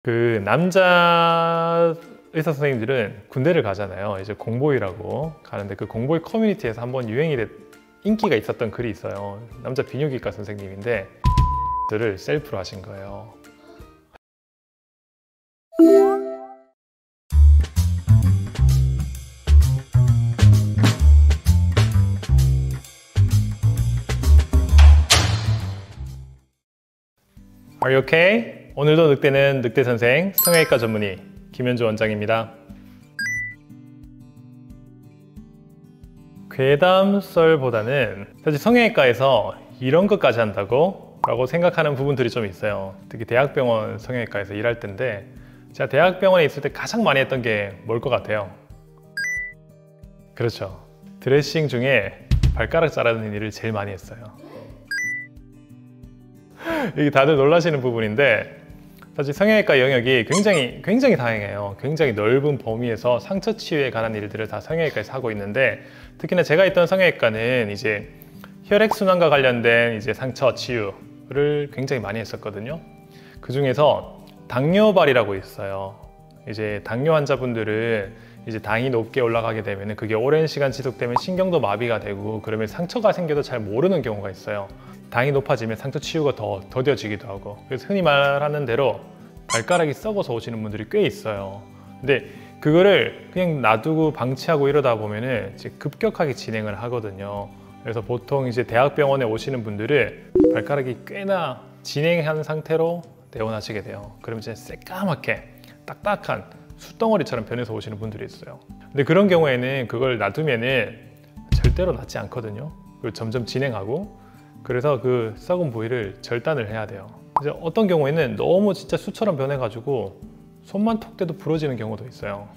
그 남자 의사 선생님들은 군대를 가잖아요. 이제 공보위라고 가는데 그 공보위 커뮤니티에서 한번 인기가 있었던 글이 있어요. 남자 비뇨기과 선생님인데 들을 셀프로 하신 거예요. Are you okay? 오늘도 늑대는 늑대 선생 성형외과 전문의 김현주 원장입니다. 괴담썰보다는 사실 성형외과에서 이런 것까지 한다고? 라고 생각하는 부분들이 좀 있어요. 특히 대학병원 성형외과에서 일할 때인데 제가 대학병원에 있을 때 가장 많이 했던 게 뭘 것 같아요? 그렇죠. 드레싱 중에 발가락 자르는 일을 제일 많이 했어요. 이게 다들 놀라시는 부분인데 사실 성형외과 영역이 굉장히 다양해요. 굉장히 넓은 범위에서 상처 치유에 관한 일들을 다 성형외과에서 하고 있는데 특히나 제가 있던 성형외과는 이제 혈액순환과 관련된 이제 상처 치유를 굉장히 많이 했었거든요. 그 중에서 당뇨발이라고 있어요. 이제 당뇨 환자분들은 이제 당이 높게 올라가게 되면 그게 오랜 시간 지속되면 신경도 마비가 되고 그러면 상처가 생겨도 잘 모르는 경우가 있어요. 당이 높아지면 상처 치유가 더 더뎌지기도 하고 그래서 흔히 말하는 대로 발가락이 썩어서 오시는 분들이 꽤 있어요. 근데 그거를 그냥 놔두고 방치하고 이러다 보면은 이제 급격하게 진행을 하거든요. 그래서 보통 이제 대학병원에 오시는 분들은 발가락이 꽤나 진행한 상태로 내원하시게 돼요. 그러면 이제 새까맣게 딱딱한 숯덩어리처럼 변해서 오시는 분들이 있어요. 근데 그런 경우에는 그걸 놔두면은 절대로 낫지 않거든요. 그리고 점점 진행하고 그래서 그 썩은 부위를 절단을 해야 돼요. 이제 어떤 경우에는 너무 진짜 수처럼 변해가지고 손만 톡 대도 부러지는 경우도 있어요.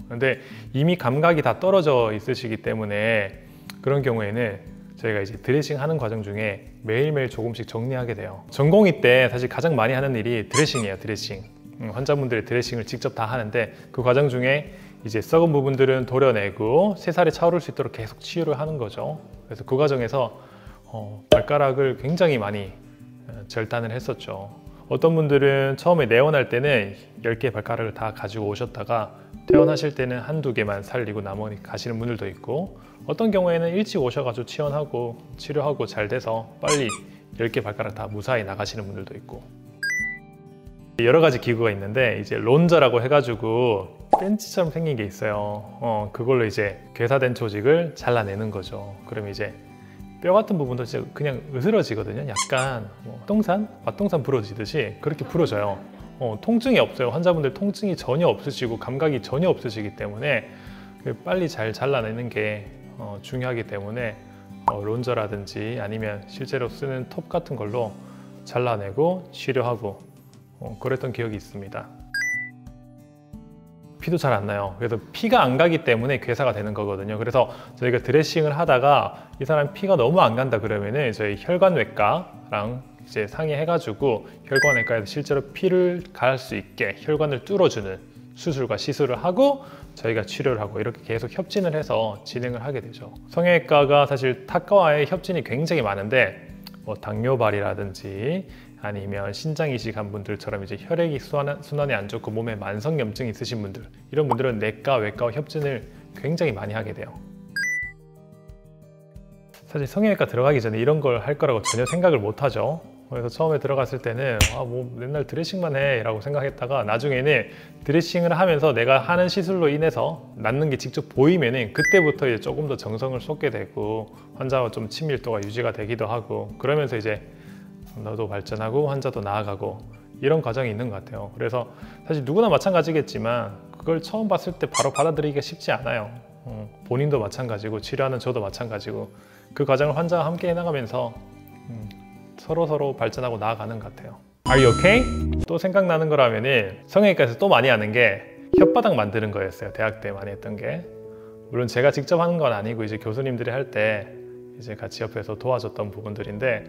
근데 이미 감각이 다 떨어져 있으시기 때문에 그런 경우에는 저희가 이제 드레싱 하는 과정 중에 매일매일 조금씩 정리하게 돼요. 전공의 때 사실 가장 많이 하는 일이 드레싱이에요. 드레싱. 환자분들의 드레싱을 직접 다 하는데 그 과정 중에 이제 썩은 부분들은 도려내고 새살이 차오를 수 있도록 계속 치유를 하는 거죠. 그래서 그 과정에서 발가락을 굉장히 많이 절단을 했었죠. 어떤 분들은 처음에 내원할 때는 10개 발가락을 다 가지고 오셨다가 퇴원하실 때는 한두 개만 살리고 나머지 가시는 분들도 있고 어떤 경우에는 일찍 오셔가지고 치원하고 치료하고 잘 돼서 빨리 10개 발가락 다 무사히 나가시는 분들도 있고 여러 가지 기구가 있는데 이제 론저라고 해가지고 벤치처럼 생긴 게 있어요. 그걸로 이제 괴사된 조직을 잘라내는 거죠. 그럼 이제 뼈 같은 부분도 진짜 그냥 으스러지거든요. 약간 밭동산 부러지듯이 그렇게 부러져요. 통증이 없어요. 환자분들 통증이 전혀 없으시고 감각이 전혀 없으시기 때문에 빨리 잘 잘라내는 게 중요하기 때문에 론저라든지 아니면 실제로 쓰는 톱 같은 걸로 잘라내고 치료하고 그랬던 기억이 있습니다. 피도 잘 안 나요. 그래서 피가 안 가기 때문에 괴사가 되는 거거든요. 그래서 저희가 드레싱을 하다가 이 사람 피가 너무 안 간다 그러면은 저희 혈관외과랑 이제 상의해가지고 혈관외과에서 실제로 피를 갈 수 있게 혈관을 뚫어주는 수술과 시술을 하고 저희가 치료를 하고 이렇게 계속 협진을 해서 진행을 하게 되죠. 성형외과가 사실 타과와의 협진이 굉장히 많은데 뭐 당뇨발이라든지 아니면 신장 이식한 분들처럼 이제 혈액이 순환이 안 좋고 몸에 만성염증이 있으신 분들 이런 분들은 내과, 외과와 협진을 굉장히 많이 하게 돼요. 사실 성형외과 들어가기 전에 이런 걸 할 거라고 전혀 생각을 못 하죠. 그래서 처음에 들어갔을 때는 뭐 맨날 드레싱만 해 라고 생각했다가 나중에는 드레싱을 하면서 내가 하는 시술로 인해서 낫는 게 직접 보이면은 그때부터 이제 조금 더 정성을 쏟게 되고 환자와 좀 친밀도가 유지가 되기도 하고 그러면서 이제 너도 발전하고 환자도 나아가고 이런 과정이 있는 것 같아요. 그래서 사실 누구나 마찬가지겠지만 그걸 처음 봤을 때 바로 받아들이기가 쉽지 않아요. 본인도 마찬가지고 치료하는 저도 마찬가지고 그 과정을 환자와 함께 해나가면서 서로 발전하고 나아가는 것 같아요. Are you okay? 또 생각나는 거라면은 성형외과에서 또 많이 하는 게 혓바닥 만드는 거였어요. 대학 때 많이 했던 게. 물론 제가 직접 하는 건 아니고 이제 교수님들이 할 때 이제 같이 옆에서 도와줬던 부분들인데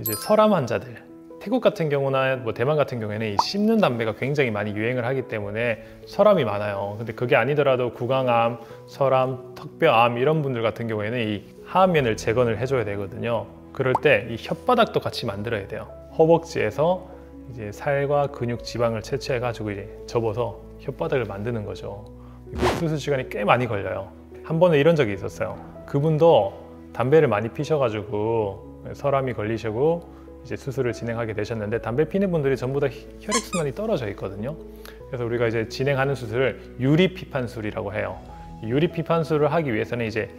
이제 설암 환자들 태국 같은 경우나 뭐 대만 같은 경우에는 이 씹는 담배가 굉장히 많이 유행을 하기 때문에 설암이 많아요. 근데 그게 아니더라도 구강암, 설암, 턱뼈암 이런 분들 같은 경우에는 이 하안면을 재건을 해줘야 되거든요. 그럴 때 이 혓바닥도 같이 만들어야 돼요. 허벅지에서 이제 살과 근육, 지방을 채취해가지고 이제 접어서 혓바닥을 만드는 거죠. 그 수술 시간이 꽤 많이 걸려요. 한 번은 이런 적이 있었어요. 그분도 담배를 많이 피셔가지고 설암이 걸리시고 이제 수술을 진행하게 되셨는데, 담배 피는 분들이 전부 다 혈액순환이 떨어져 있거든요. 그래서 우리가 이제 진행하는 수술을 유리피판술이라고 해요. 유리피판술을 하기 위해서는 이제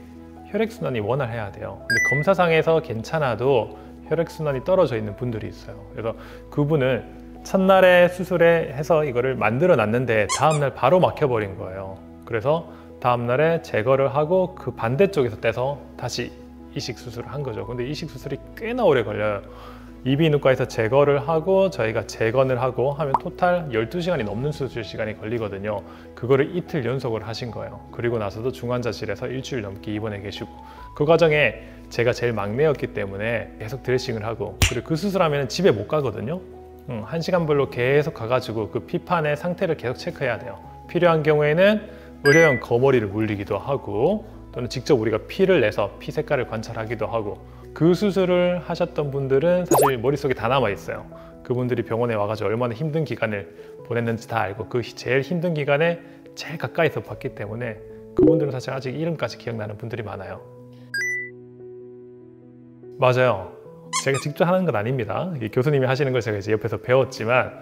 혈액순환이 원활해야 돼요. 근데 검사상에서 괜찮아도 혈액순환이 떨어져 있는 분들이 있어요. 그래서 그분은 첫날에 수술에 해서 이거를 만들어 놨는데 다음날 바로 막혀버린 거예요. 그래서 다음날에 제거를 하고 그 반대쪽에서 떼서 다시 이식 수술을 한 거죠. 근데 이식 수술이 꽤나 오래 걸려요. 이비인후과에서 제거를 하고 저희가 재건을 하고 하면 토탈 12시간이 넘는 수술 시간이 걸리거든요. 그거를 이틀 연속을 하신 거예요. 그리고 나서도 중환자실에서 일주일 넘게 입원해 계시고, 그 과정에 제가 제일 막내였기 때문에 계속 드레싱을 하고, 그리고 그 수술하면 집에 못 가거든요. 1시간별로 계속 가가지고 그 피판의 상태를 계속 체크해야 돼요. 필요한 경우에는 의료용 거머리를 물리기도 하고, 또는 직접 우리가 피를 내서 피 색깔을 관찰하기도 하고, 그 수술을 하셨던 분들은 사실 머릿속에 다 남아 있어요. 그분들이 병원에 와가지고 얼마나 힘든 기간을 보냈는지 다 알고, 그 제일 힘든 기간에 제일 가까이서 봤기 때문에 그분들은 사실 아직 이름까지 기억나는 분들이 많아요. 맞아요. 제가 직접 하는 건 아닙니다. 교수님이 하시는 걸 제가 이제 옆에서 배웠지만,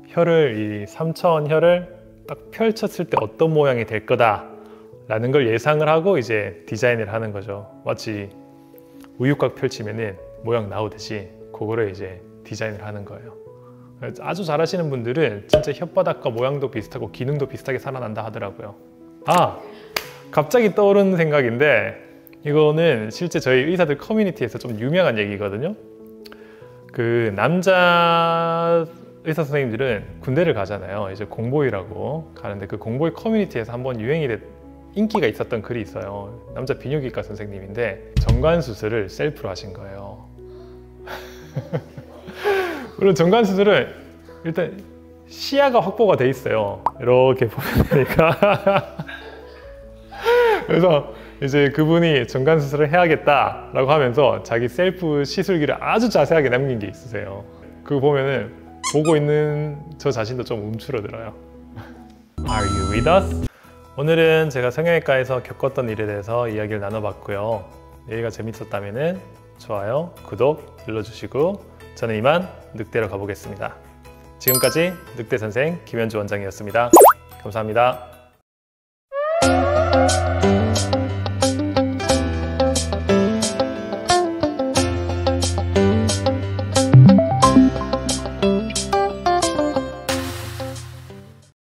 혀를, 이 삼천혈을 딱 펼쳤을 때 어떤 모양이 될 거다 라는 걸 예상을 하고 이제 디자인을 하는 거죠. 마치 우유곽 펼치면은 모양 나오듯이 그거를 이제 디자인을 하는 거예요. 아주 잘하시는 분들은 진짜 혓바닥과 모양도 비슷하고 기능도 비슷하게 살아난다 하더라고요. 아! 갑자기 떠오르는 생각인데, 이거는 실제 저희 의사들 커뮤니티에서 좀 유명한 얘기거든요. 그 남자 의사 선생님들은 군대를 가잖아요. 이제 공보위라고 가는데, 그 공보위 커뮤니티에서 한번 유행이 인기가 있었던 글이 있어요. 남자 비뇨기과 선생님인데 정관 수술을 셀프로 하신 거예요. 물론 정관 수술은 일단 시야가 확보가 돼 있어요. 이렇게 보면 되니까. 그래서 이제 그분이 정관 수술을 해야겠다라고 하면서 자기 셀프 시술기를 아주 자세하게 남긴 게 있으세요. 그거 보면은 보고 있는 저 자신도 좀 움츠러들어요. Are you with us? 오늘은 제가 성형외과에서 겪었던 일에 대해서 이야기를 나눠봤고요. 얘기가 재밌었다면 좋아요, 구독 눌러주시고, 저는 이만 늑대로 가보겠습니다. 지금까지 늑대선생 김현주 원장이었습니다. 감사합니다.